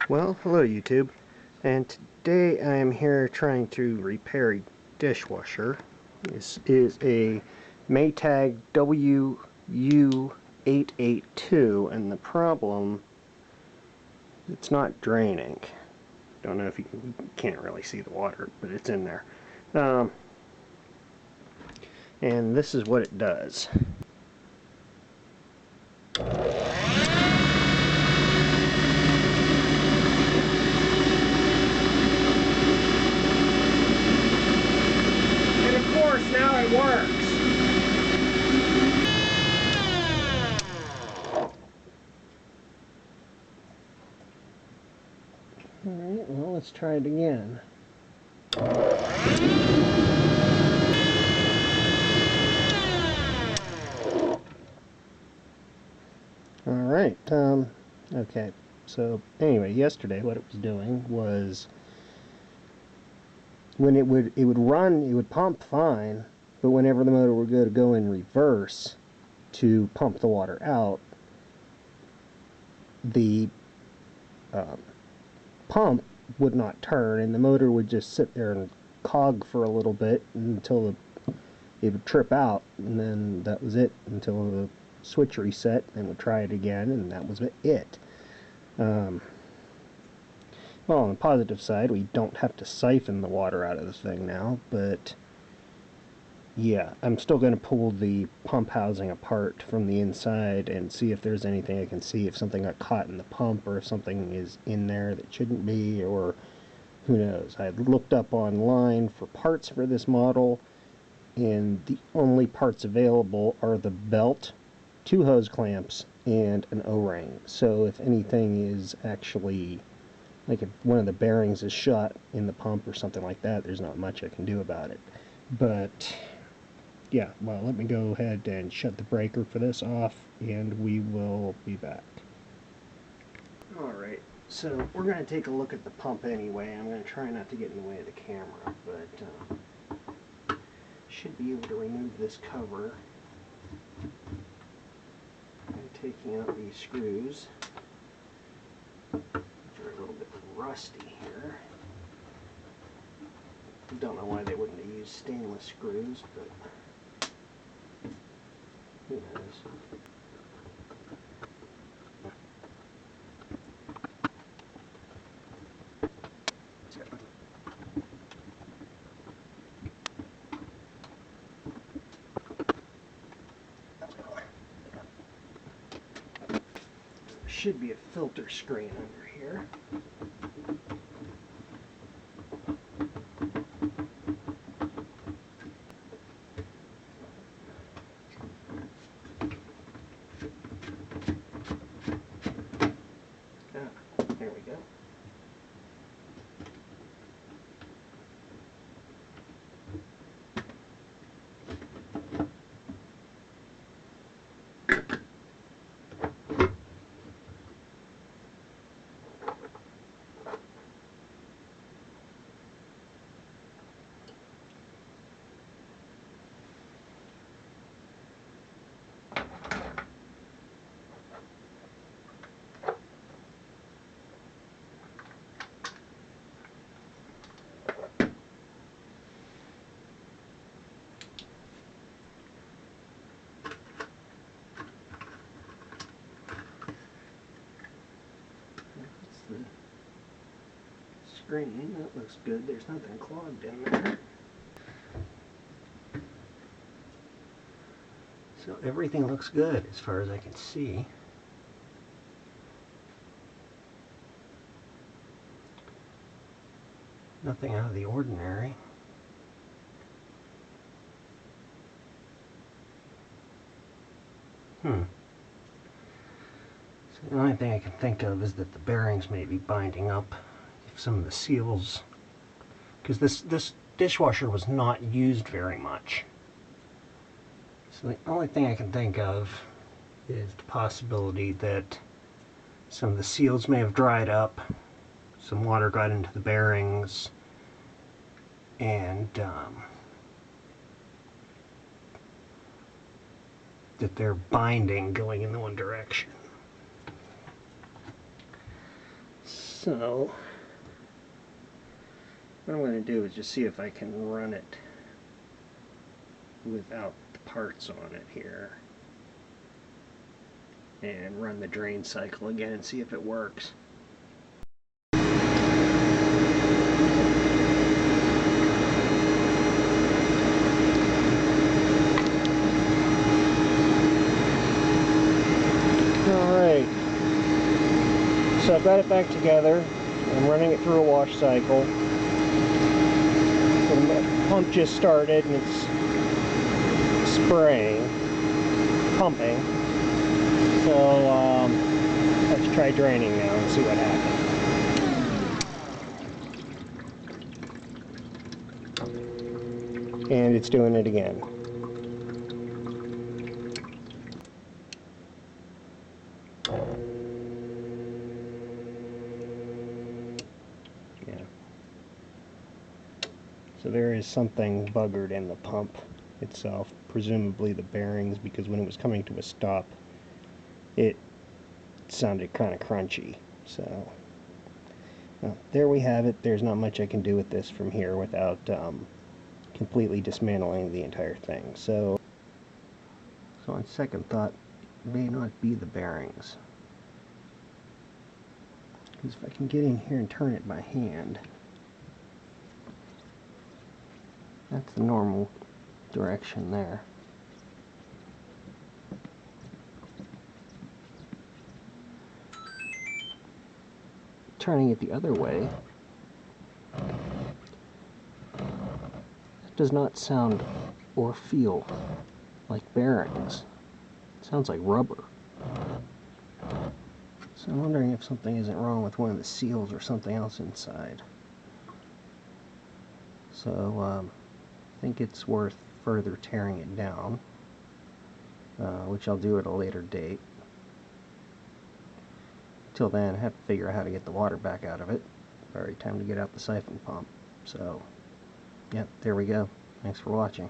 Well, hello YouTube, and today I am here trying to repair a dishwasher. This is a Maytag WU882, and the problem, it's not draining. Don't know if you can't really see the water, but it's in there. And this is what it does. Now it works. Alright, well, let's try it again. Alright, okay. So, anyway, yesterday what it was doing was when it would run, it would pump fine, but whenever the motor would go in reverse to pump the water out, the pump would not turn, and the motor would just sit there and cog for a little bit until it would trip out, and then that was it until the switch reset, and would try it again, and that was it. Well, on the positive side, we don't have to siphon the water out of this thing now, but yeah, I'm still going to pull the pump housing apart from the inside and see if there's anything I can see, if something got caught in the pump or if something is in there that shouldn't be, or who knows. I looked up online for parts for this model, and the only parts available are the belt, 2 hose clamps, and an O-ring. So if anything is actually, like if one of the bearings is shot in the pump or something like that, there's not much I can do about it. But yeah, well, let me go ahead and shut the breaker for this off, and we will be back. Alright, so we're going to take a look at the pump anyway. I'm going to try not to get in the way of the camera, but should be able to remove this cover by taking out these screws, which are a little bit rusty here. Don't know why they wouldn't have used stainless screws, but who knows. Should be a filter screen under here. There we go. The screen, that looks good. There's nothing clogged in there. So everything looks good as far as I can see. Nothing out of the ordinary. The only thing I can think of is that the bearings may be binding up some of the seals, because this dishwasher was not used very much. So the only thing I can think of is the possibility that some of the seals may have dried up, some water got into the bearings, and that they're binding going in the one direction. So So, what I'm going to do is just see if I can run it without the parts on it here. And run the drain cycle again and see if it works. Alright, so I've got it back together. I'm running it through a wash cycle. The pump just started and it's spraying, pumping. So let's try draining now and see what happens. And it's doing it again. Yeah. So there is something buggered in the pump itself, presumably the bearings, because when it was coming to a stop, it sounded kind of crunchy. So well, there we have it. There's not much I can do with this from here without completely dismantling the entire thing. So on second thought, it may not be the bearings, because if I can get in here and turn it by hand, that's the normal direction there. Turning it the other way, it does not sound or feel like bearings. It sounds like rubber. So I'm wondering if something isn't wrong with one of the seals or something else inside. So I think it's worth further tearing it down, which I'll do at a later date. Till then, I have to figure out how to get the water back out of it. Alright, time to get out the siphon pump. So, yeah, there we go. Thanks for watching.